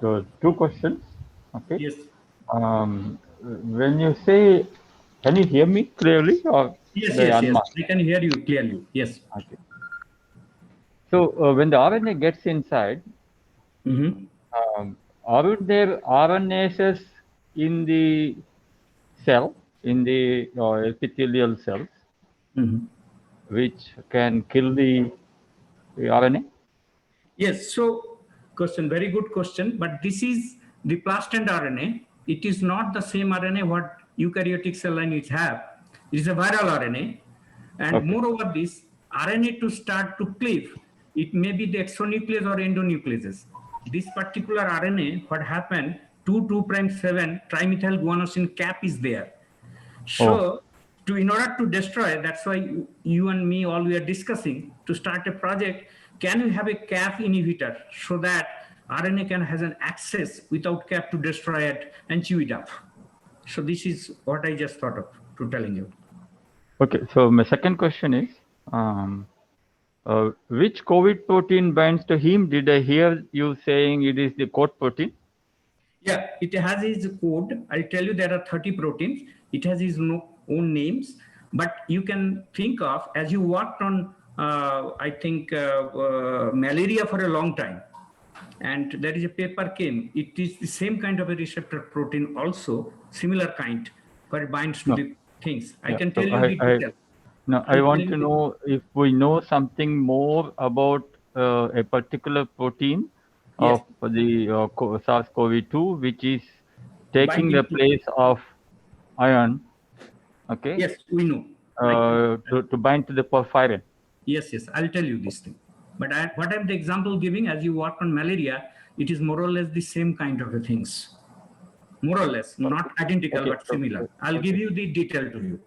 So two questions. Okay. Yes. When you say, can you hear me clearly or Yes, the yes, yes. unmarked? I can hear you clearly. Yes. Okay. So when the RNA gets inside, Mm-hmm. aren't there RNases in the cell, in the epithelial cells, Mm-hmm. which can kill the RNA? Yes. So, question, very good question. But this is the plasmid RNA. It is not the same RNA what eukaryotic cell lines have. It is a viral RNA. And Okay. moreover, this RNA to start to cleave, it may be the exonuclease or endonucleases. This particular RNA, what happened, 2,2'7 trimethyl guanosine cap is there. Oh, So, in order to destroy, that's why you and me all we are discussing to start a project. Can you have a cap inhibitor so that RNA can has an access without cap to destroy it and chew it up? So this is what I just thought of to telling you. okay. So my second question is, which COVID protein binds to heme? Did I hear you saying it is the COAT protein? Yeah, it has its code. I'll tell you there are 30 proteins. It has its own names, but you can think of as you worked on, I think, malaria for a long time. And there is a paper came. It is the same kind of a receptor protein also, similar kind, but it binds to No. the things. I Yeah. can tell So you the detail. no, I I'll tell want you to the, know if we know something more about a particular protein yes, of the SARS-CoV-2, which is taking the binding to, place of iron, okay, yes, we know. I can, to bind to the porphyrin. yes, yes, I'll tell you this thing. But what I'm the example giving as you work on malaria, it is more or less the same kind of a things. More or less, Okay. not identical, Okay. but similar. I'll give Okay. you the detail to you.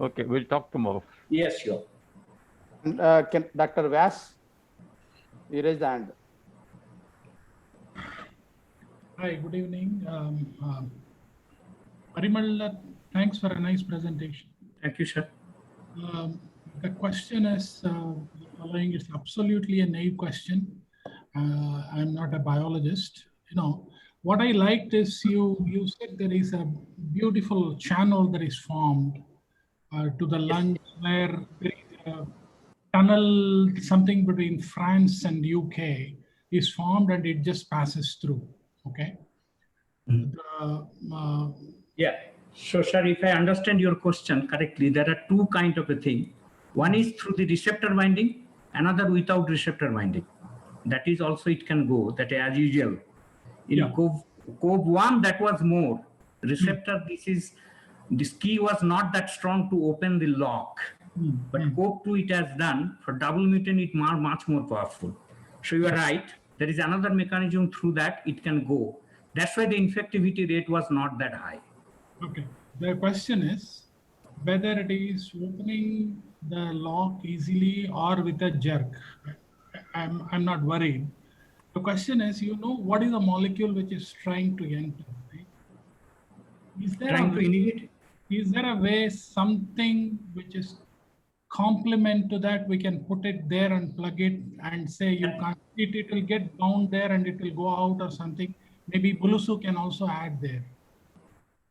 Okay. We'll talk tomorrow. Yes, sure. And can Dr. Vyas, you raise the hand. Hi, good evening. Parimal, thanks for a nice presentation. Thank you, sir. Um, the question is the following. It's absolutely a naive question. I'm not a biologist. You know, what I liked is you said there is a beautiful channel that is formed to the lungs where there is a tunnel, something between France and UK is formed and it just passes through. Okay. The, Yeah. So, sir, if I understand your question correctly, there are two kind of a thing. One is through the receptor binding, another without receptor binding. That is also it can go that as usual. In Yeah. COV1, that was more receptor. This key was not that strong to open the lock, but COV2 it has done for double mutant. It much more powerful. So you are right. There is another mechanism through that it can go. That's why the infectivity rate was not that high. Okay. The question is whether it is opening the lock easily or with a jerk. I'm not worried. The question is, what is the molecule which is trying to enter? Right? Is there a Trying to way, inhibit. something which is complement to that we can put it there and plug it and say you can't it will get bound there and it will go out or something. Maybe Bulusu can also add there.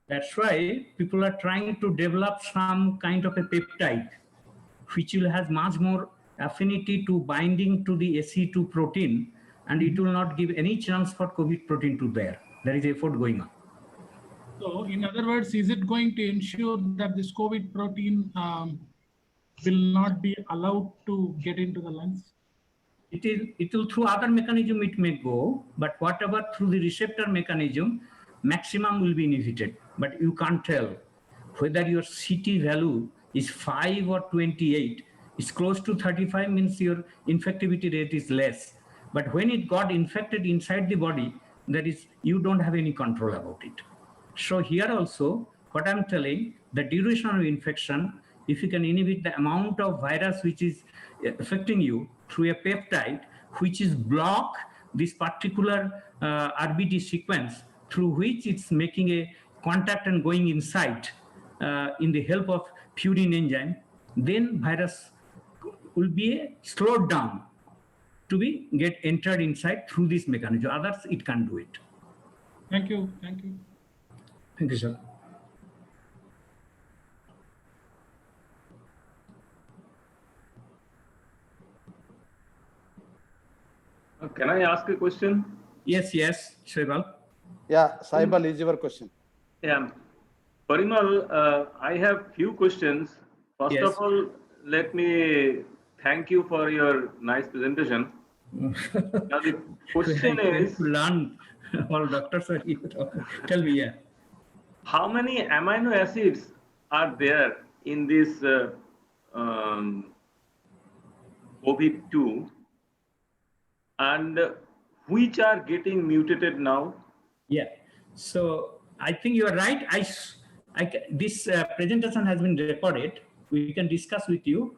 That's why people are trying to develop some kind of a peptide which will has much more affinity to binding to the ACE2 protein, and it will not give any chance for COVID protein to there. There is effort going on. So, in other words, is it going to ensure that this COVID protein will not be allowed to get into the lungs? It will through other mechanism it may go, but whatever through the receptor mechanism, maximum will be inhibited. But you can't tell whether your CT value is 5 or 28. It's close to 35 means your infectivity rate is less. But when it got infected inside the body, that is, you don't have any control about it. So here also, what I'm telling, the duration of infection, if you can inhibit the amount of virus which is affecting you through a peptide, which is block this particular RBD sequence through which it's making a contact and going inside in the help of furin enzyme, then virus will be slowed down to be get entered inside through this mechanism. Others, it can't do it. Thank you. Thank you. Thank you, sir. Can I ask a question? Yes, yes, Shrival. Yeah, Saibal is your question. Yeah. Parimal, I have few questions. First Yes. of all, let me thank you for your nice presentation. Now the question is, learn. All doctors are here. Tell me, yeah. how many amino acids are there in this COVID-2, and which are getting mutated now? Yeah. So I think you are right. This presentation has been recorded. We can discuss with you.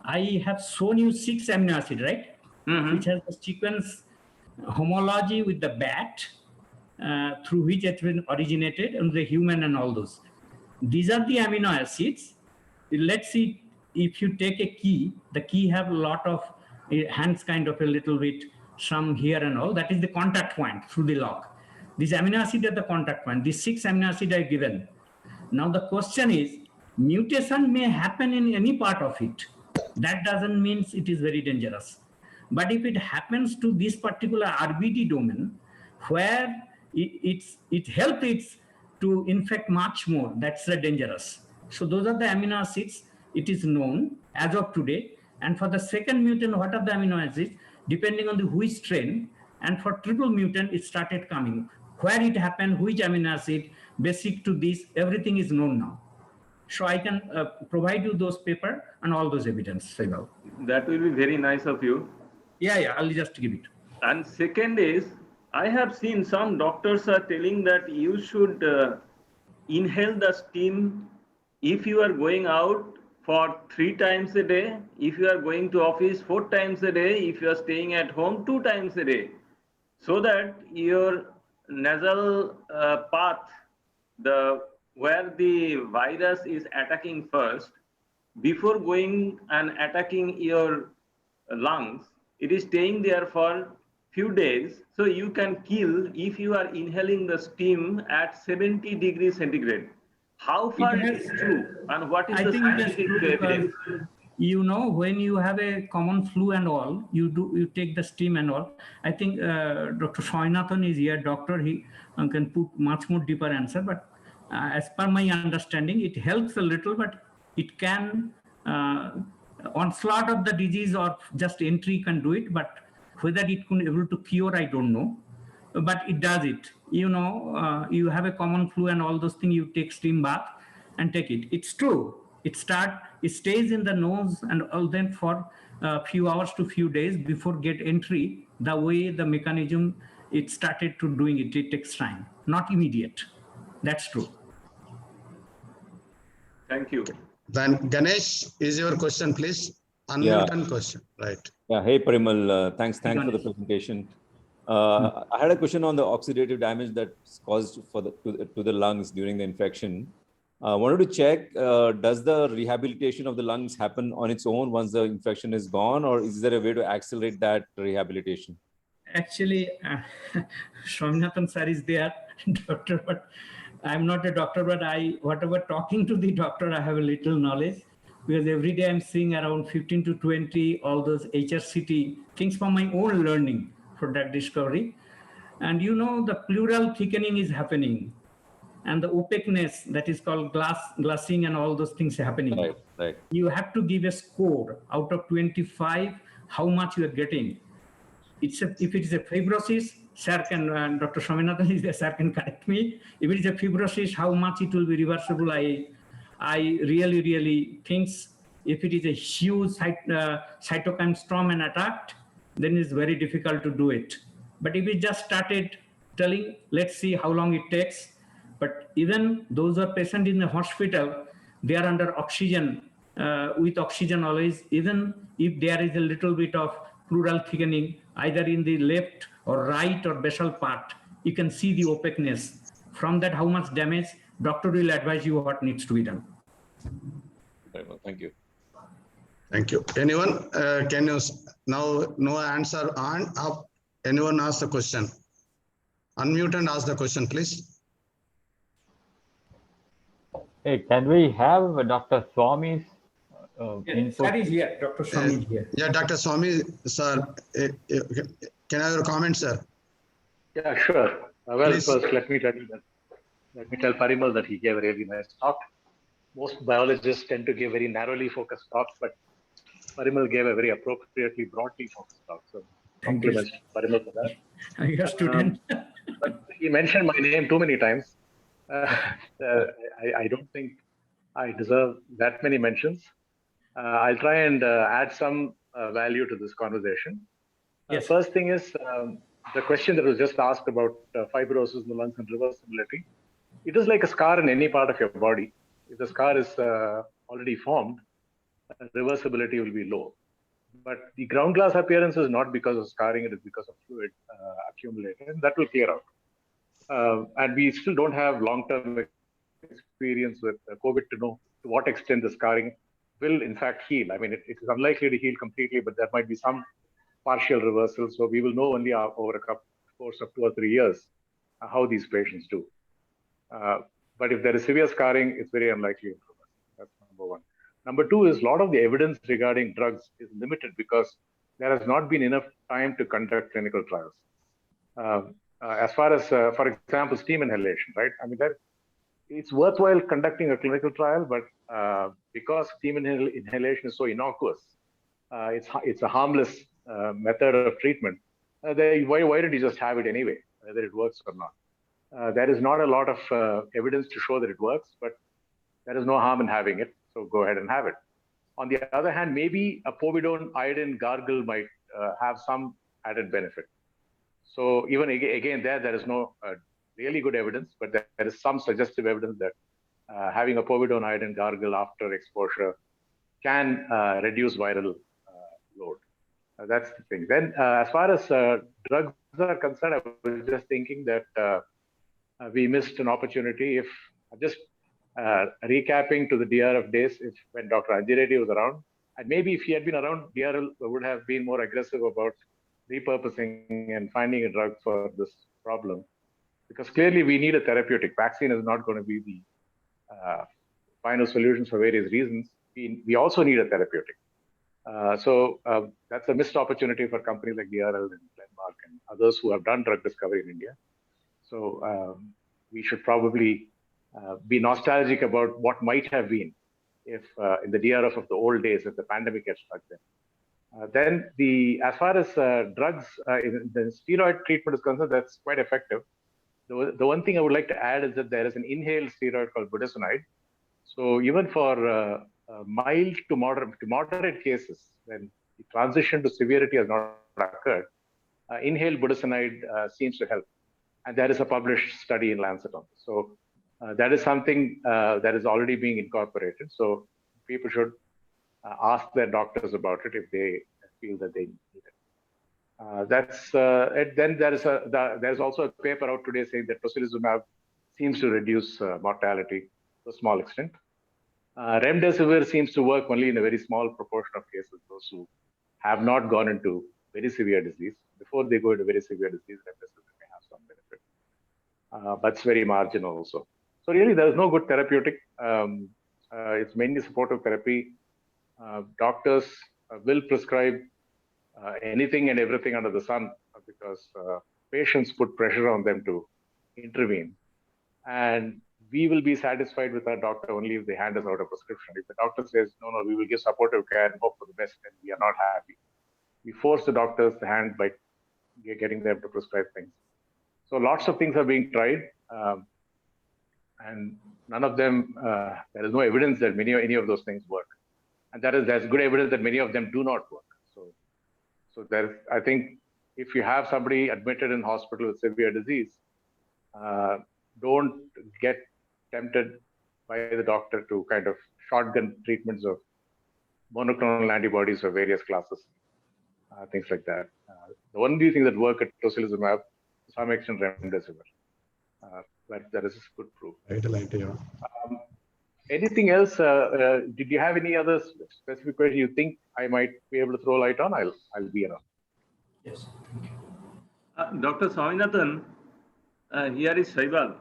I have shown you 6 amino acids, right? Mhm. Which has the sequence homology with the bat, through which it has been originated, and the human and all those. These are the amino acids. Let's see, if you take a key, the key have a lot of hands, kind of a little bit, some here and all. That is the contact point through the lock. These amino acids are the contact point. These 6 amino acids are given. Now the question is, mutation may happen in any part of it. That doesn't mean it is very dangerous. But if it happens to this particular RBD domain, where it helps it to infect much more, that's dangerous. So those are the amino acids, it is known as of today. And for the second mutant, what are the amino acids? Depending on the which strain, and for triple mutant, it started coming. Where it happened, which amino acid, basic to this, everything is known now. So I can provide you those paper and all those evidence. That will be very nice of you. Yeah, I'll just give it. And second is, I have seen some doctors are telling that you should inhale the steam if you are going out for 3 times a day, if you are going to office 4 times a day, if you are staying at home 2 times a day, so that your nasal path, where the virus is attacking first, before going and attacking your lungs, it is staying there for few days. So you can kill if you are inhaling the steam at 70 degrees centigrade. How far it is true, and what is I the think it is scientific true because, evidence? you know, when you have a common flu and all, you take the steam and all. I think Dr. Swaminathan is here, doctor. He can put much more deeper answer. But as per my understanding, it helps a little, but it can onslaught of the disease or just entry can do it. But whether it can able to cure, I don't know. But it does it. You know, you have a common flu and all those things, you take steam bath and take it. It's true. It stays in the nose and all then for a few hours to few days before get entry. The way the mechanism it started to doing it, it takes time, not immediate. That's true. Thank you. Then Ganesh, is your question, please? Unmute and question, right? Yeah. Hey, Parimal. Thanks for the Ganesh. presentation. I had a question on the oxidative damage that's caused to the lungs during the infection. I wanted to check, does the rehabilitation of the lungs happen on its own once the infection is gone, or is there a way to accelerate that rehabilitation? Actually, Swaminathan sir is there, doctor, but I'm not a doctor, but whatever talking to the doctor, I have a little knowledge, because every day I'm seeing around 15 to 20, all those HRCT things from my own learning for drug discovery. And you know, the pleural thickening is happening, and the opaqueness that is called glassing and all those things happening. Right. You have to give a score out of 25, how much you are getting. If it is a fibrosis, sir can, Dr. Swaminathan is there, sir can correct me. If it is a fibrosis, how much it will be reversible, I really think. If it is a huge cytokine storm and attacked, then it's very difficult to do it. But if we just started telling, let's see how long it takes. But even those who are patient in the hospital, they are under oxygen, with oxygen always, even if there is a little bit of pleural thickening, either in the left or right or basal part, you can see the opaqueness. From that, how much damage, doctor will advise you what needs to be done. Very well, thank you. Thank you. Anyone, can you, now no hands are on, up. Anyone ask the question? Unmute and ask the question, please. Hey, can we have Dr. Swami's Yes, input? sir is here. Dr. Swami is here. Yeah, Dr. Swami, sir, can I have your comment, sir? Yeah, sure. Well, Please. first, let me tell Parimal that he gave a really nice talk. Most biologists tend to give very narrowly focused talks, but Parimal gave a very appropriately broadly focused talk. So Thank you, compliments to Parimal for that. I'm your student. But he mentioned my name too many times. I don't think I deserve that many mentions. I'll try and add some value to this conversation. Yes. First thing is the question that was just asked about fibrosis in the lungs and reversibility. It is like a scar in any part of your body. If the scar is already formed, reversibility will be low. But the ground glass appearance is not because of scarring, it is because of fluid accumulated, and that will clear out. And we still don't have long-term experience with COVID to know to what extent the scarring will in fact heal. I mean, it is unlikely to heal completely, but there might be some partial reversal. So we will know only over a course of 2 or 3 years how these patients do. But if there is severe scarring, it's very unlikely. That's number one. Number two is a lot of the evidence regarding drugs is limited because there has not been enough time to conduct clinical trials. As far as, for example, steam inhalation, right? I mean, it's worthwhile conducting a clinical trial, but because steam inhalation is so innocuous, it's a harmless method of treatment. Why did you just have it anyway, whether it works or not? There is not a lot of evidence to show that it works, but there is no harm in having it. So go ahead and have it. On the other hand, maybe a povidone iodine gargle might have some added benefit. So even again, there is no really good evidence, but there is some suggestive evidence that having a povidone iodine gargle after exposure can reduce viral load. That's the thing. Then as far as drugs are concerned, I was just thinking that we missed an opportunity. If just recapping to the DRF days, when Dr. Anji Reddy was around, and maybe if he had been around, DRL would have been more aggressive about repurposing and finding a drug for this problem. Because clearly we need a therapeutic. Vaccine is not going to be the final solution for various reasons. We also need a therapeutic. So that's a missed opportunity for companies like DRL and Glenmark and others who have done drug discovery in India. So we should probably be nostalgic about what might have been if in the DRF of the old days, if the pandemic had struck them. Then as far as drugs, the steroid treatment is concerned, that's quite effective. The one thing I would like to add is that there is an inhaled steroid called budesonide. So even for mild to moderate cases, when the transition to severity has not occurred, inhaled budesonide seems to help. And there is a published study in Lancet on this. So that is something that is already being incorporated. So people should ask their doctors about it if they feel that they need it. Then there's also a paper out today saying that tocilizumab seems to reduce mortality to a small extent. Remdesivir seems to work only in a very small proportion of cases, those who have not gone into very severe disease. Before they go into very severe disease, remdesivir may have some benefit. But it's very marginal also. So really, there is no good therapeutic. It's mainly supportive therapy. Doctors will prescribe anything and everything under the sun because patients put pressure on them to intervene. And we will be satisfied with our doctor only if they hand us out a prescription. If the doctor says, no, we will give supportive care and hope for the best, then we are not happy. We force the doctor's hand by getting them to prescribe things. So lots of things are being tried. And none of them, there is no evidence that any of those things work. And there's good evidence that many of them do not work. So I think if you have somebody admitted in hospital with severe disease, don't get tempted by the doctor to kind of shotgun treatments of monoclonal antibodies of various classes, things like that. The only thing that work at tocilizumab, to some extent, remdesivir. But there is good proof. Anything else? Did you have any other specific question you think I might be able to throw light on? I'll be around. Yes. Dr. Swaminathan, here is Shaibal.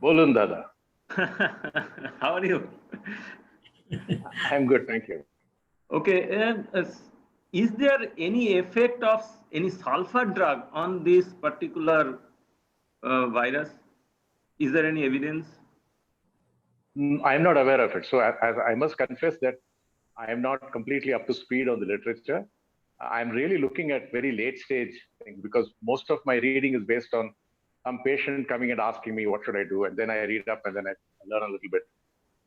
Bolun Dada. How are you? I'm good, thank you. Okay, is there any effect of any sulfur drug on this particular virus? Is there any evidence? I'm not aware of it. So I must confess that I am not completely up to speed on the literature. I'm really looking at very late stage things because most of my reading is based on some patient coming and asking me, what should I do? And then I read up and then I learn a little bit.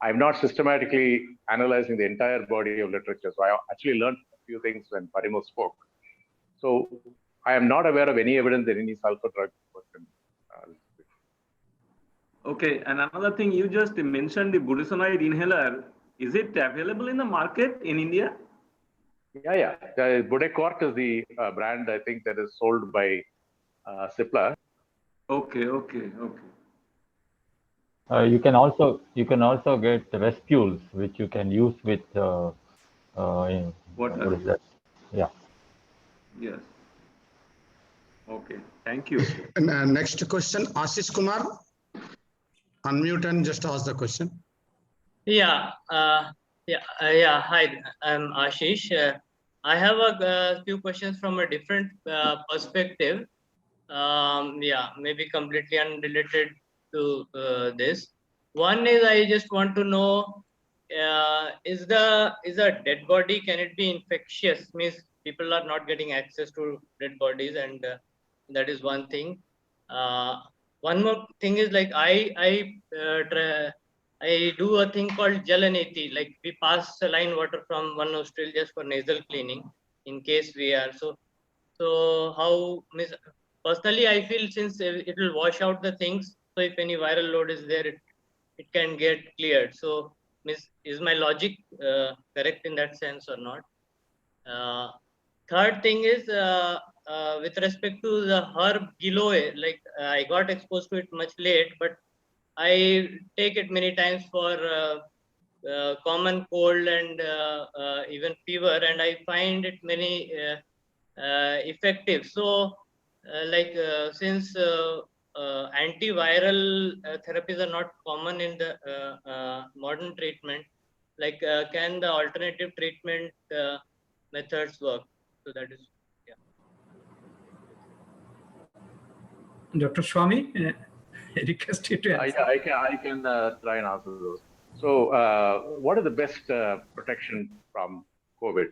I'm not systematically analyzing the entire body of literature. So I actually learned a few things when Parimal spoke. So I am not aware of any evidence that any sulfur drug was Okay, and another thing, you just mentioned the budesonide inhaler. Is it available in the market in India? Yeah. The Budecort is the brand, I think, that is sold by Cipla. Okay. You can also get respules, which you can use with Water. what is that? Yeah. Yes. Okay, thank you. And, next question, Ashish Kumar. Unmute and just ask the question. Yeah. Hi, I'm Ashish. I have a few questions from a different perspective. Maybe completely unrelated to this. One is I just want to know: is a dead body, can it be infectious? Means people are not getting access to dead bodies, and that is one thing. One more thing is like I do a thing called Jalaneti, like we pass saline water from one nostril just for nasal cleaning in case we are so how personally I feel since it will wash out the things, so if any viral load is there, it can get cleared. So is my logic correct in that sense or not? Third thing is with respect to the herb Giloy, like I got exposed to it much late, but I take it many times for common cold and even fever, and I find it many effective. So, since antiviral therapies are not common in the modern treatment, can the alternative treatment methods work? So that is, yeah. Dr. Swami, I request you to answer. I can try and answer those. So what is the best protection from COVID?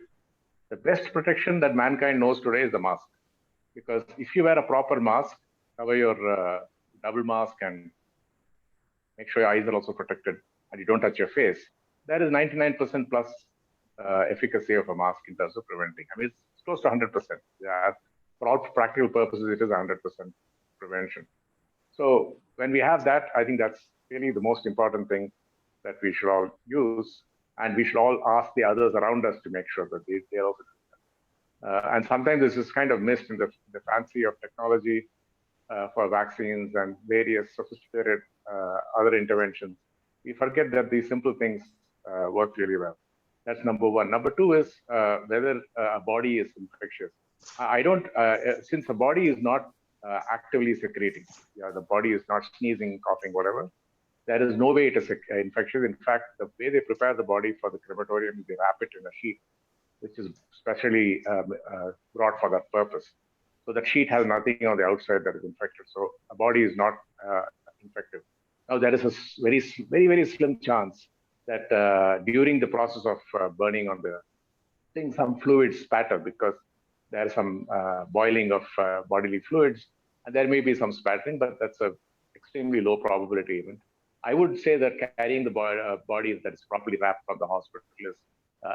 The best protection that mankind knows today is the mask. Because if you wear a proper mask, cover your double mask and make sure your eyes are also protected and you don't touch your face, there is 99% plus efficacy of a mask in terms of preventing. I mean, it's close to 100%. Yeah, for all practical purposes, it is 100% prevention. So when we have that, I think that's really the most important thing that we should all use, and we should all ask the others around us to make sure that they're also doing that. And sometimes this is kind of missed in the fancy of technology for vaccines and various sophisticated other interventions. We forget that these simple things work really well. That's number one. Number two is whether a body is infectious. I don't, since the body is not actively secreting, the body is not sneezing, coughing, whatever, there is no way it is infectious. In fact, the way they prepare the body for the crematorium is they wrap it in a sheet, which is specially brought for that purpose. So that sheet has nothing on the outside that is infected. So a body is not infective. Now there is a very, very slim chance that during the process of burning on the thing, some fluids spatter because there is some boiling of bodily fluids, and there may be some spattering, but that's a extremely low probability event. I would say that carrying the body that is properly wrapped from the hospital is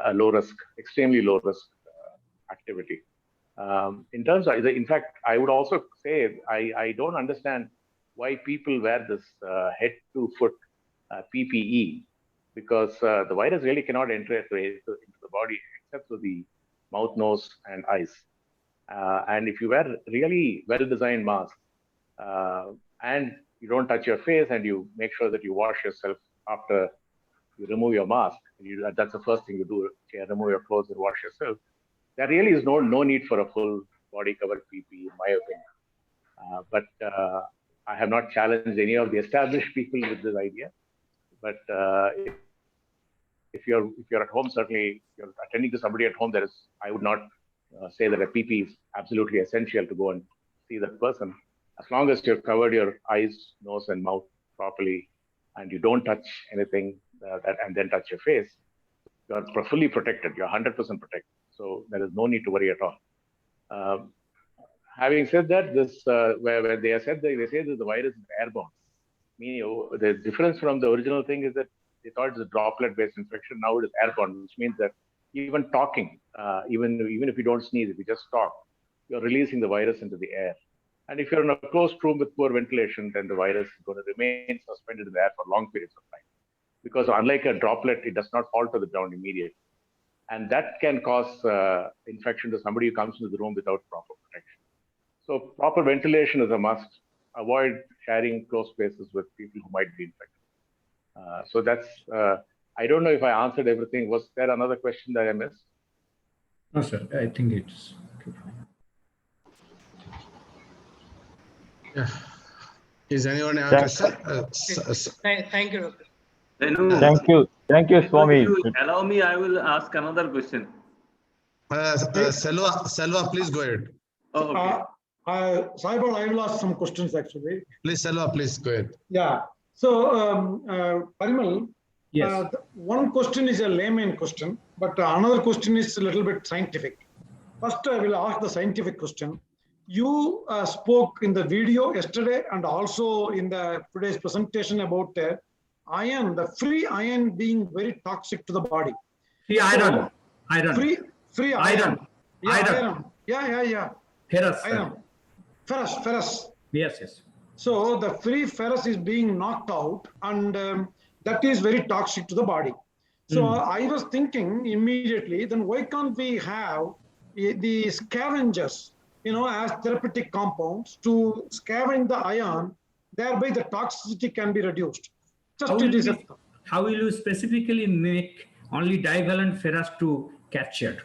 a low risk, extremely low risk activity. In terms of, in fact, I would also say I don't understand why people wear this head to foot PPE, because the virus really cannot enter into the body except through the mouth, nose, and eyes. And if you wear really well-designed masks and you don't touch your face and you make sure that you wash yourself after you remove your mask. That's the first thing you do. Remove your clothes and wash yourself. There really is no need for a full body covered PPE, in my opinion. But I have not challenged any of the established people with this idea. But if you're at home, certainly if you're attending to somebody at home, I would not say that a PPE is absolutely essential to go and see that person. As long as you've covered your eyes, nose, and mouth properly, and you don't touch anything and then touch your face, you're fully protected. You're 100% protected. So there is no need to worry at all. Having said that, where they say that the virus is airborne. Meaning, the difference from the original thing is that they thought it's a droplet-based infection. Now it is airborne, which means that even talking, even if you don't sneeze, if you just talk, you're releasing the virus into the air. And if you're in a closed room with poor ventilation, then the virus is going to remain suspended in the air for long periods of time. Because unlike a droplet, it does not fall to the ground immediately. And that can cause infection to somebody who comes into the room without proper protection. So proper ventilation is a must. Avoid sharing close spaces with people who might be infected. So that's, I don't know if I answered everything. Was there another question that I missed? No, sir. I think it's okay. Yeah. Is anyone have a question? Thank you, Doctor. Thank you, Swami. If you allow me, I will ask another question. Selva, please go ahead. Oh, okay. Saibal, I will ask some questions actually. Please, Selva, please go ahead. Yeah. So, Parimal, Yes. one question is a layman question, but another question is a little bit scientific. First, I will ask the scientific question. You spoke in the video yesterday and also in today's presentation about iron, the free iron being very toxic to the body. Free iron. Iron. Free iron. Yeah, iron. Yeah. Ferrous. Iron. Ferrous. Yes. So the free ferrous is being knocked out, and that is very toxic to the body. So I was thinking immediately, then why can't we have the scavengers, as therapeutic compounds to scavenge the iron, thereby the toxicity can be reduced. How will you specifically make only divalent ferrous to capture?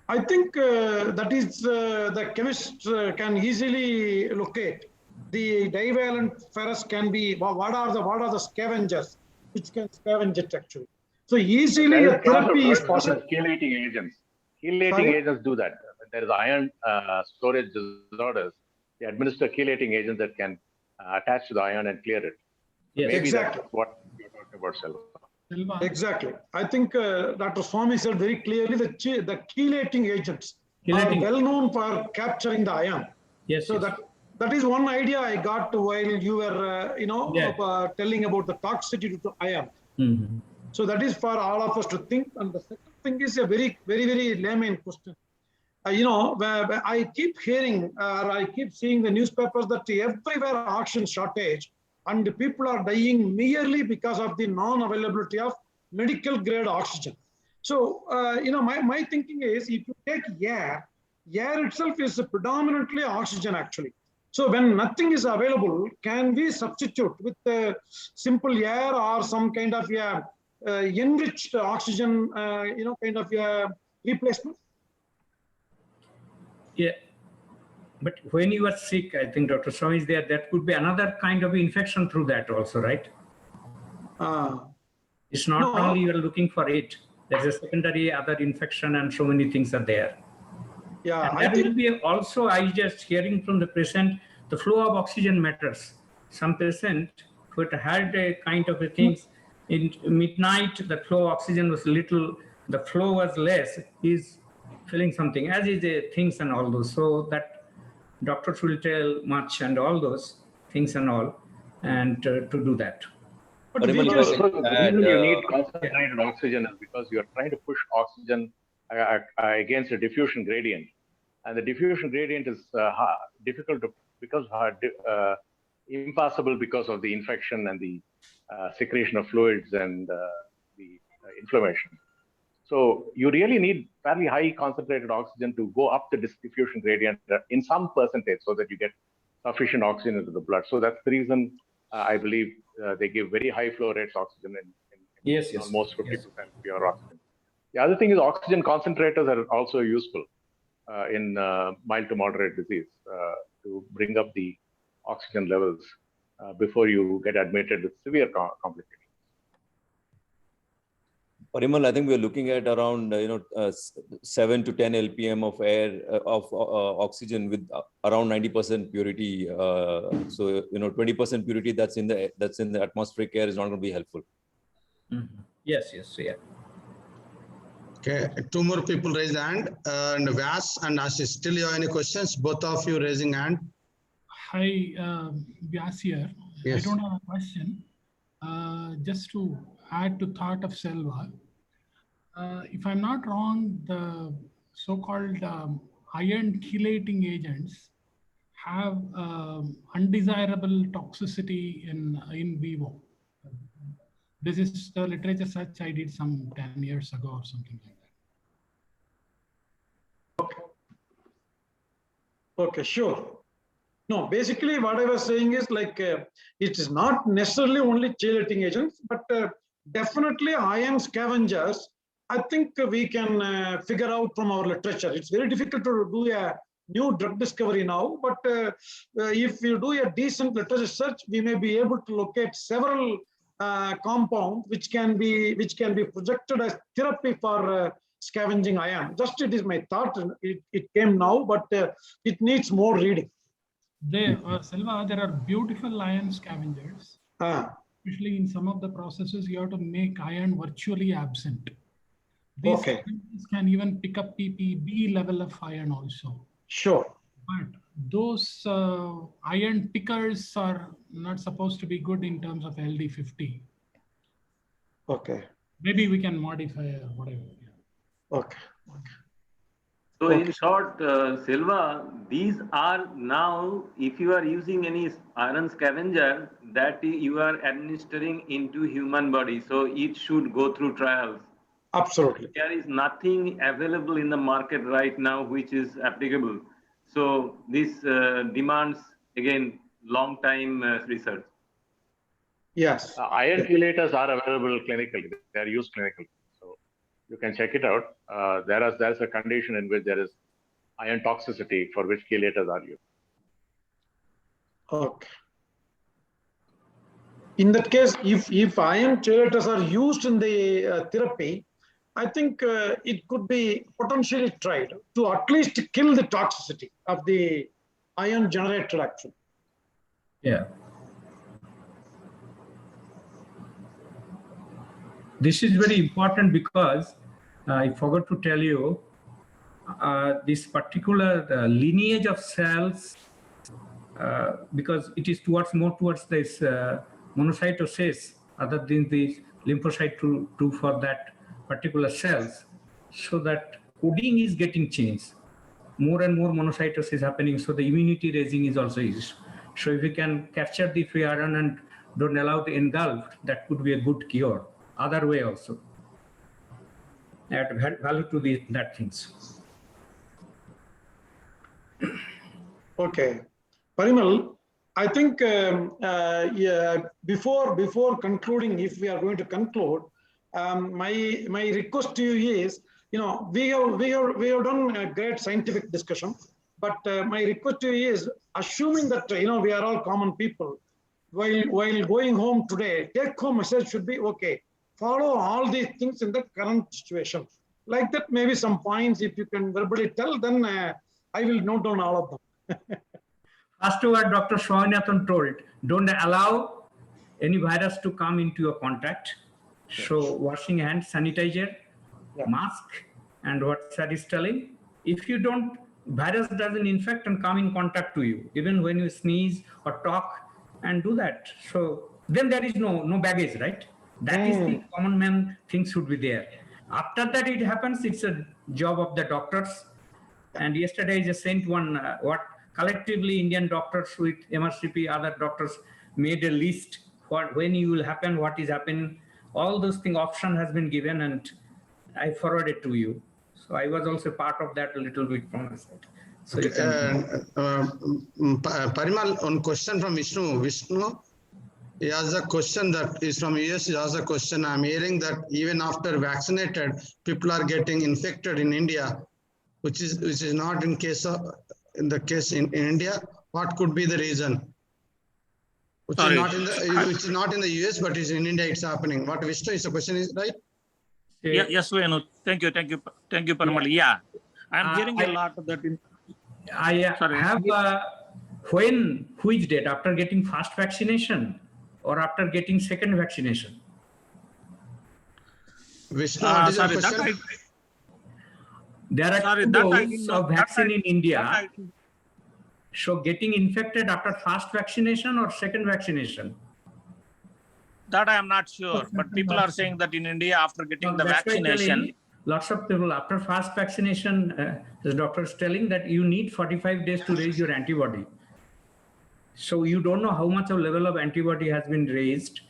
I think that is the chemist can easily locate. The divalent ferrous can be, what are the scavengers which can scavenge it actually. So easily a therapy is possible. Chelating agents. Chelating agents do that. When there is iron storage disorders, they administer chelating agents that can attach to the iron and clear it. Yes, maybe exactly. That's what you're talking about, Selva. Exactly. I think Dr. Swami said very clearly that the chelating agents are well known for capturing the iron. Yes. So that is one idea I got while you were, telling about the toxicity to iron. Mm-hmm. So that is for all of us to think. And the second thing is a very, very, very layman question. Where I keep hearing, I keep seeing the newspapers that everywhere oxygen shortage, and people are dying merely because of the non-availability of medical grade oxygen. So, my thinking is, if you take air itself is predominantly oxygen actually. So when nothing is available, can we substitute with simple air or some kind of enriched oxygen, kind of replacement? Yeah. But when you are sick, I think Dr. Swami is there, that could be another kind of infection through that also, right? It's not only you are looking for it. There's a secondary other infection and so many things are there. Yeah, and that will be also, I just hearing from the patient, the flow of oxygen matters. Some patient who had a kind of a things in midnight, the flow of oxygen was little, the flow was less, he's feeling something, as is the things and all those. So that doctors will tell much and all those things and all, and to do that. But the reason you need concentrated oxygen is because you are trying to push oxygen against a diffusion gradient. And the diffusion gradient is difficult to, impossible because of the infection and the secretion of fluids and the inflammation. So you really need fairly high concentrated oxygen to go up the diffusion gradient in some percentage so that you get sufficient oxygen into the blood. So that's the reason I believe they give very high flow rates oxygen in Yes, yes. almost 50% pure oxygen. The other thing is oxygen concentrators are also useful in mild to moderate disease to bring up the oxygen levels before you get admitted with severe complications. Parimal, I think we're looking at around 7 to 10 LPM of air of oxygen with around 90% purity. So 20% purity that's in the atmospheric air is not going to be helpful. Mm-hmm. Yes, yeah. Okay, two more people raise hand, and Vyas and Ashish. Still, you have any questions? Both of you raising hand. Hi, Vyas here. Yes. I don't have a question. Just to add to thought of Selva, if I'm not wrong, the so-called iron chelating agents have undesirable toxicity in vivo. This is the literature search I did some 10 years ago or something like that. Okay, sure. No, basically what I was saying is like, it is not necessarily only chelating agents, but definitely ion scavengers. I think we can figure out from our literature. It's very difficult to do a new drug discovery now, but if you do a decent literature search, we may be able to locate several compounds which can be projected as therapy for scavenging ion. Just it is my thought. It came now, but it needs more reading. Selva, there are beautiful ion scavengers. Especially in some of the processes, you have to make iron virtually absent. These scavengers can even pick up ppb level of iron also. Sure. But those iron pickers are not supposed to be good in terms of LD50. Okay. Maybe we can modify whatever. Okay. So in short, Selva, these are now, if you are using any iron scavenger, that you are administering into human body. So it should go through trials. Absolutely. There is nothing available in the market right now which is applicable. So this demands, again, long time research. Yes. Iron chelators are available clinically. They are used clinically. So you can check it out. There's a condition in which there is iron toxicity for which chelators are used. Okay. In that case, if iron chelators are used in the therapy, I think it could be potentially tried to at least kill the toxicity of the ion generated action. Yeah. This is very important because I forgot to tell you, this particular lineage of cells, because it is more towards this monocytosis other than the lymphocyte 2 for that particular cells, so that coding is getting changed. More and more monocytosis is happening, so the immunity raising is also used. So if we can capture the free iron and don't allow the engulfed, that could be a good cure. Other way also. Add value to that things. Okay. Parimal, I think before concluding, if we are going to conclude, my request to you is, we have done a great scientific discussion, but my request to you is, assuming that we are all common people, while going home today, take home message should be okay. Follow all these things in the current situation. Like that, maybe some points, if you can verbally tell, then I will note down all of them. First what Dr. Swaminathan told, don't allow any virus to come into your contact. So washing hands, sanitizer, mask, and what Sir is telling, if you don't, virus doesn't infect and come in contact to you, even when you sneeze or talk and do that. So then there is no baggage, right? That is the common man thing should be there. After that it happens, it's a job of the doctors. And yesterday I just sent one, what collectively Indian doctors with MRCP, other doctors made a list for when you will happen, what is happening. All those things option has been given and I forwarded to you. So I was also part of that a little bit from my side. So you can. Parimal, one question from Vishnu. Vishnu, he has a question that is from US. He has a question. I'm hearing that even after vaccinated, people are getting infected in India, which is not in the case in India. What could be the reason? Which is not in the US, but is in India. It's happening. What Vishnu is the question is right? Yeah, yes, Venu. Thank you, Parimal. Yeah, I'm hearing a lot of that. I have which date, after getting first vaccination or after getting second vaccination? Vishnu, what is your question? There are two doses of vaccine in India. So getting infected after first vaccination or second vaccination? That I am not sure, but people are saying that in India after getting the vaccination. Lots of people after first vaccination, the doctor is telling that you need 45 days to raise your antibody. So you don't know how much of level of antibody has been raised.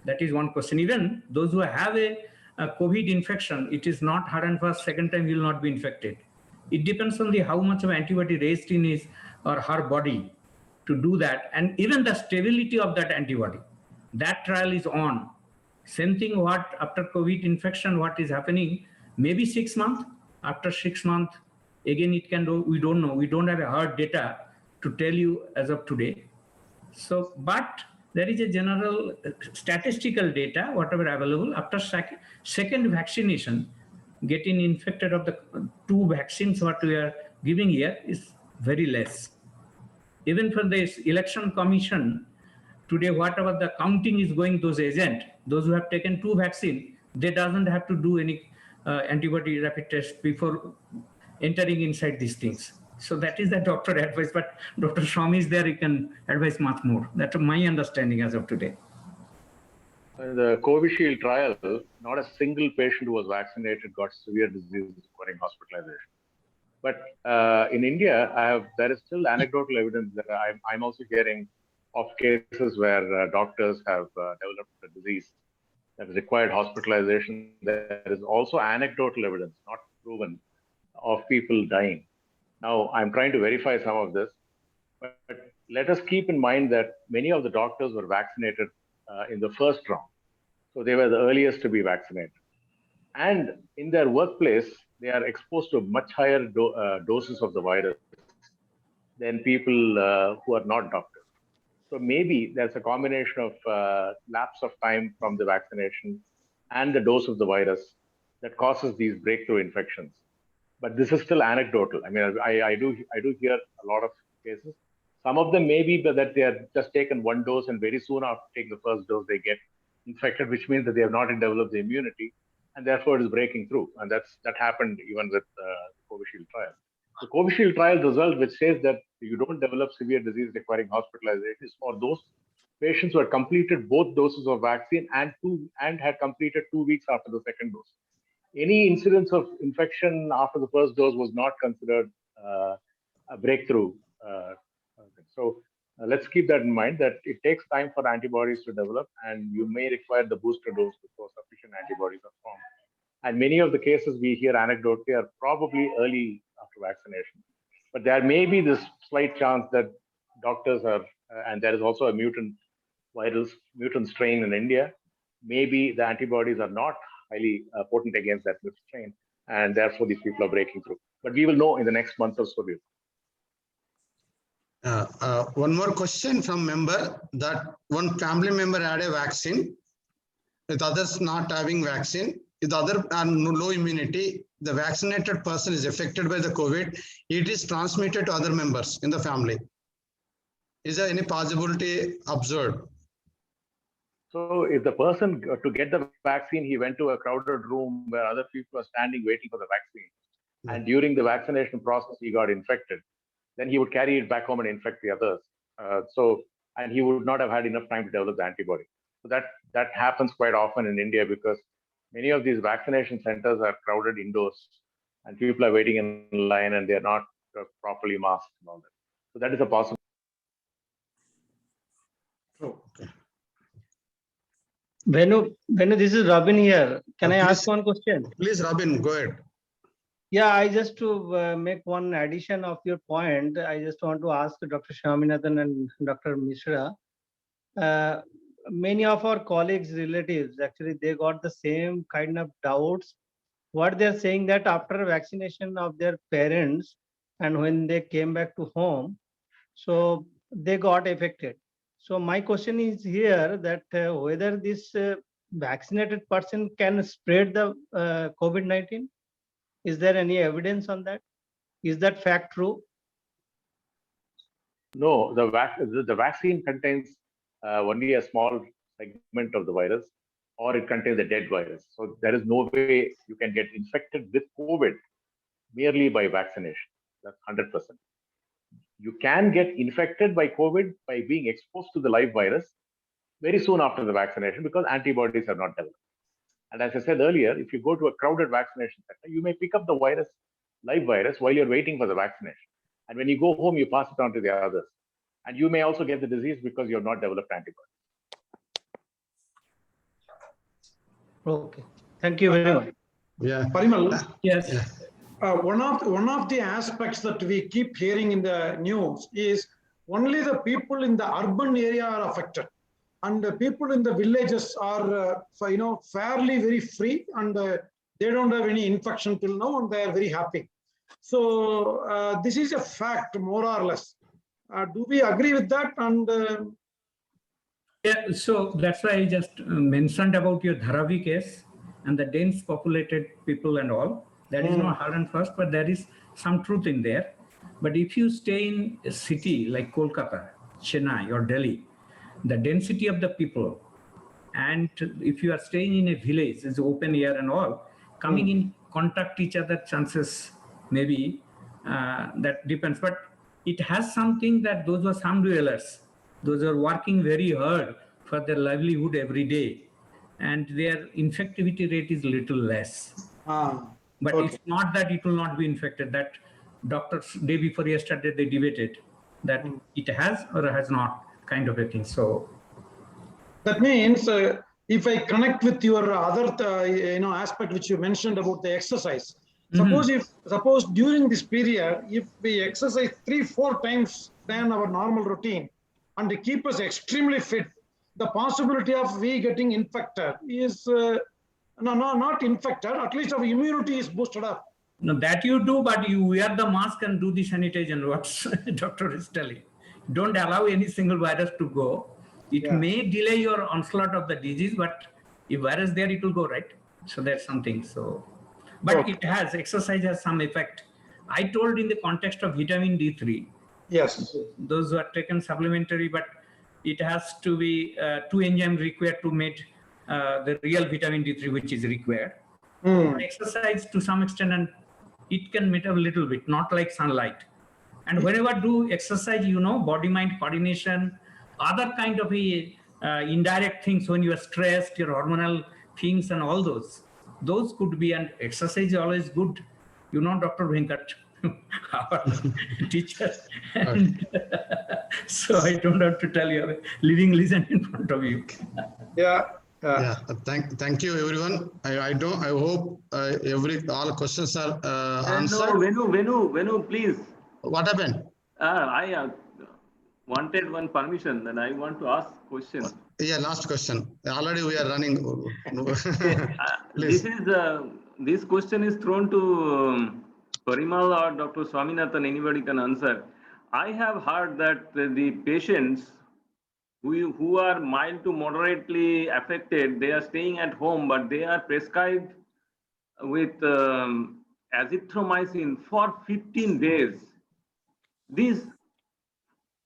That is one question. Even those who have a COVID infection, it is not hard and fast, second time you will not be infected. It depends on how much of antibody raised in his or her body to do that. And even the stability of that antibody, that trial is on. Same thing what after COVID infection, what is happening, maybe 6 months, after 6 months, again it can do, we don't know. We don't have a hard data to tell you as of today. So, but there is a general statistical data, whatever available, after second vaccination, getting infected of the 2 vaccines what we are giving here is very less. Even for this election commission, today whatever the counting is going, those agents, those who have taken 2 vaccines, they doesn't have to do any antibody rapid test before entering inside these things. So that is the doctor advice, but Dr. Swami is there, he can advise much more. That's my understanding as of today. In the Covishield trial, not a single patient who was vaccinated got severe disease requiring hospitalization. But in India, there is still anecdotal evidence that I'm also hearing of cases where doctors have developed a disease that has required hospitalization. There is also anecdotal evidence, not proven, of people dying. Now, I'm trying to verify some of this, but let us keep in mind that many of the doctors were vaccinated in the first round. So they were the earliest to be vaccinated. And in their workplace, they are exposed to much higher doses of the virus than people who are not doctors. So maybe there's a combination of lapse of time from the vaccination and the dose of the virus that causes these breakthrough infections. But this is still anecdotal. I mean, I do hear a lot of cases. Some of them may be that they are just taken 1 dose and very soon after taking the first dose, they get infected, which means that they have not developed the immunity and therefore it is breaking through. And that happened even with the Covishield trial. The Covishield trial result, which says that you don't develop severe disease requiring hospitalization, is for those patients who had completed both doses of vaccine and had completed 2 weeks after the second dose. Any incidence of infection after the first dose was not considered a breakthrough. So let's keep that in mind, that it takes time for antibodies to develop and you may require the booster dose before sufficient antibodies are formed. And many of the cases we hear anecdotally are probably early after vaccination. But there may be this slight chance that doctors are, and there is also a mutant strain in India, maybe the antibodies are not highly potent against that strain, and therefore these people are breaking through. But we will know in the next month or so. One more question from member, that one family member had a vaccine, with others not having vaccine, with other low immunity, the vaccinated person is affected by the COVID, it is transmitted to other members in the family. Is there any possibility observed? So if the person, to get the vaccine, he went to a crowded room where other people are standing waiting for the vaccine, and during the vaccination process, he got infected, then he would carry it back home and infect the others. And he would not have had enough time to develop the antibody. So that happens quite often in India because many of these vaccination centers are crowded indoors and people are waiting in line and they're not properly masked and all that. So that is a possibility. Okay. Venu, this is Robin here. Can I ask one question? Please, Robin, go ahead. Yeah, I just to make one addition of your point, I just want to ask Dr. Swaminathan and Dr. Mishra. Many of our colleagues, relatives, actually, they got the same kind of doubts. What they're saying that after vaccination of their parents and when they came back to home, so they got affected. So my question is here that whether this vaccinated person can spread the COVID-19? Is there any evidence on that? Is that fact true? No, the vaccine contains only a small segment of the virus, or it contains a dead virus. So there is no way you can get infected with COVID merely by vaccination. That's 100%. You can get infected by COVID by being exposed to the live virus very soon after the vaccination because antibodies are not developed. And as I said earlier, if you go to a crowded vaccination center, you may pick up the virus, live virus, while you're waiting for the vaccination. And when you go home, you pass it on to the others. And you may also get the disease because you have not developed antibodies. Okay. Thank you very much. Yeah. Parimal, Yes. one of the aspects that we keep hearing in the news is only the people in the urban area are affected, and the people in the villages are fairly very free, and they don't have any infection till now, and they are very happy. So this is a fact, more or less. Do we agree with that? And Yeah, so that's why I just mentioned about your Dharavi case and the dense populated people and all. That is not hard and fast, but there is some truth in there. But if you stay in a city like Kolkata, Chennai, or Delhi, the density of the people, and if you are staying in a village, it's open air and all, coming in contact each other chances maybe that depends. But it has something that those were some dwellers, those are working very hard for their livelihood every day, and their infectivity rate is little less. But it's not that it will not be infected. That doctors day before yesterday they debated that it has or has not, kind of a thing. So that means if I connect with your other aspect which you mentioned about the exercise, suppose during this period, if we exercise 3-4 times than our normal routine and they keep us extremely fit, the possibility of we getting infected is not infected, at least our immunity is boosted up. No, that you do, but you wear the mask and do the sanitation, what doctor is telling. Don't allow any single virus to go. It may delay your onslaught of the disease, but if virus there, it will go, right? So that's something. So, but it has, exercise has some effect. I told in the context of vitamin D3. Yes. Those who are taken supplementary, but it has to be 2 enzymes required to make the real vitamin D3, which is required. Exercise to some extent, and it can meet a little bit, not like sunlight. And whenever do exercise, body-mind coordination, other kind of indirect things when you are stressed, your hormonal things and all those could be, and exercise is always good. Dr. Venkat, our teacher. And so I don't have to tell you, a living legend in front of you. Thank you, everyone. I hope all questions are answered. No, Venu, please. What happened? I wanted one permission, and I want to ask questions. Yeah, last question. Already we are running. This question is thrown to Parimal or Dr. Swaminathan. Anybody can answer. I have heard that the patients who are mild to moderately affected, they are staying at home, but they are prescribed with azithromycin for 15 days. This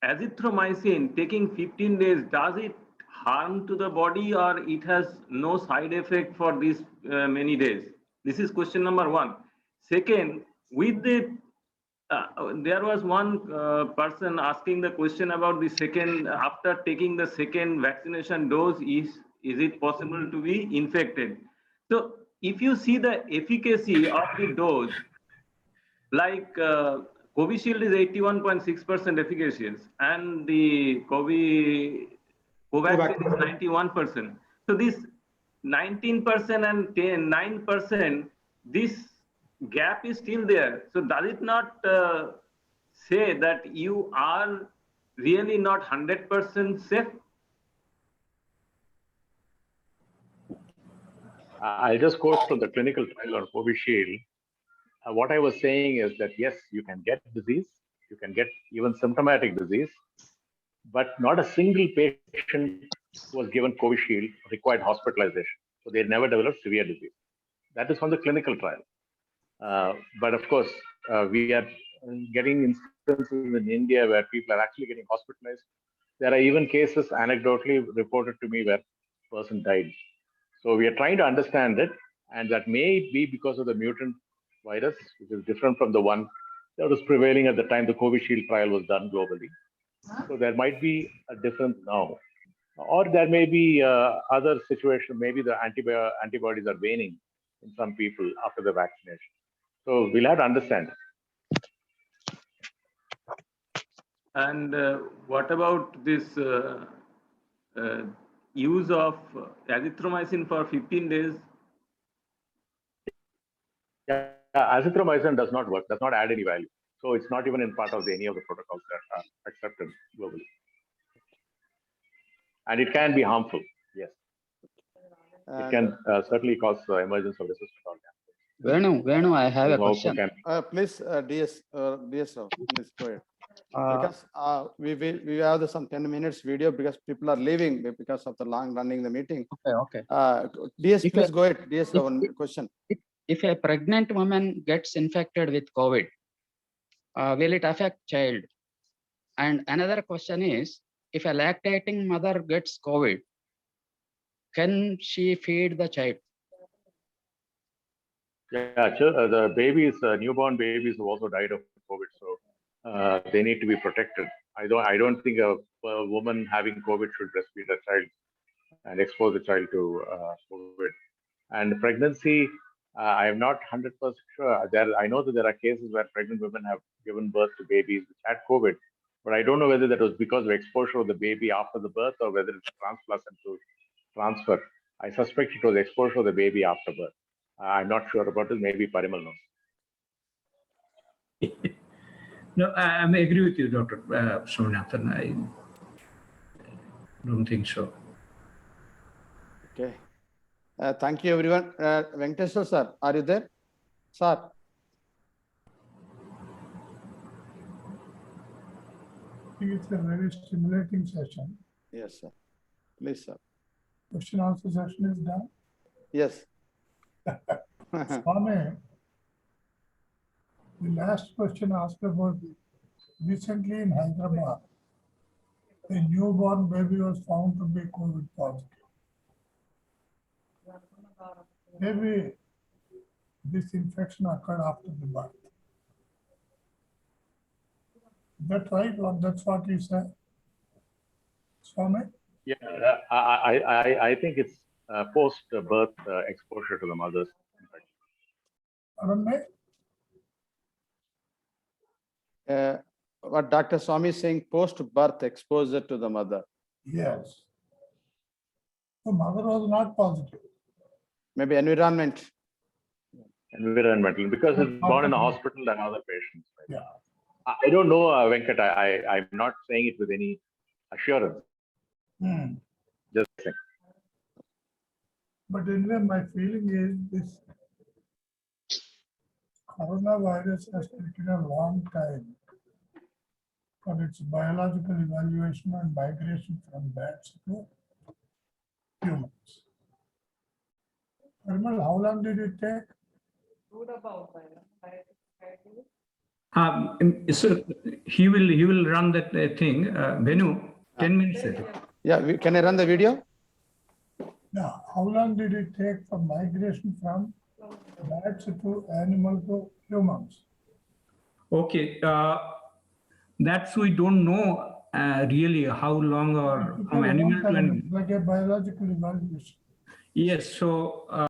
azithromycin taking 15 days, does it harm to the body, or it has no side effect for these many days? This is question number one. Second, with the there was one person asking the question about the second, after taking the second vaccination dose, is it possible to be infected? So if you see the efficacy of the dose, like Covishield is 81.6% efficacious, and the Covaxin is 91%. So this 19% and 9%, this gap is still there. So does it not say that you are really not 100% safe? I'll just quote from the clinical trial on Covishield. What I was saying is that yes, you can get disease, you can get even symptomatic disease, but not a single patient who was given Covishield required hospitalization. So they never developed severe disease. That is from the clinical trial. But of course, we are getting instances in India where people are actually getting hospitalized. There are even cases anecdotally reported to me where a person died. So we are trying to understand it, and that may be because of the mutant virus, which is different from the one that was prevailing at the time the Covishield trial was done globally. So there might be a difference now. Or there may be other situation, maybe the antibodies are waning in some people after the vaccination. So we'll have to understand. And what about this use of azithromycin for 15 days? Yeah, azithromycin does not work, does not add any value. So it's not even in part of any of the protocols that are accepted globally. And it can be harmful, yes. It can certainly cause emergence of resistant organs. Venu, I have a question. Please, DS, please go ahead. Because we have some 10 minutes video because people are leaving because of the long running the meeting. Okay. DS, please go ahead. DS, one question. If a pregnant woman gets infected with COVID, will it affect child? And another question is, if a lactating mother gets COVID, can she feed the child? Yeah, sure. The babies, newborn babies who also died of COVID, so they need to be protected. I don't think a woman having COVID should breastfeed a child and expose the child to COVID. And pregnancy, I am not 100% sure. I know that there are cases where pregnant women have given birth to babies which had COVID, but I don't know whether that was because of exposure of the baby after the birth or whether it's transplacental transfer. I suspect it was exposure of the baby after birth. I'm not sure about it. Maybe Parimal knows. No, I agree with you, Dr. Swaminathan. I don't think so. Okay. Thank you, everyone. Venkateshwar sir, are you there? Sir. I think it's a very stimulating session. Yes, sir. Please, sir. Question answer session is done? Yes. Swami, the last question asked about recently in Hyderabad, a newborn baby was found to be COVID positive. Maybe this infection occurred after the birth. Is that right? That's what you said, Swami? Yeah, I think it's post-birth exposure to the mother's infection. What Dr. Swami is saying, post-birth exposure to the mother. Yes. The mother was not positive. Maybe environment. Environmental, because it's born in a hospital than other patients. Yeah. I don't know, Venkat. I'm not saying it with any assurance. Just saying. But anyway, my feeling is this coronavirus has taken a long time for its biological evaluation and migration from bats to humans. Parimal, how long did it take? So he will run that thing. Venu, 10 minutes. I think. Yeah, can I run the video? Now, how long did it take for migration from bats to animal to humans? Okay, that's we don't know really how long or from animal to animal. Like a biological evaluation. Yes, so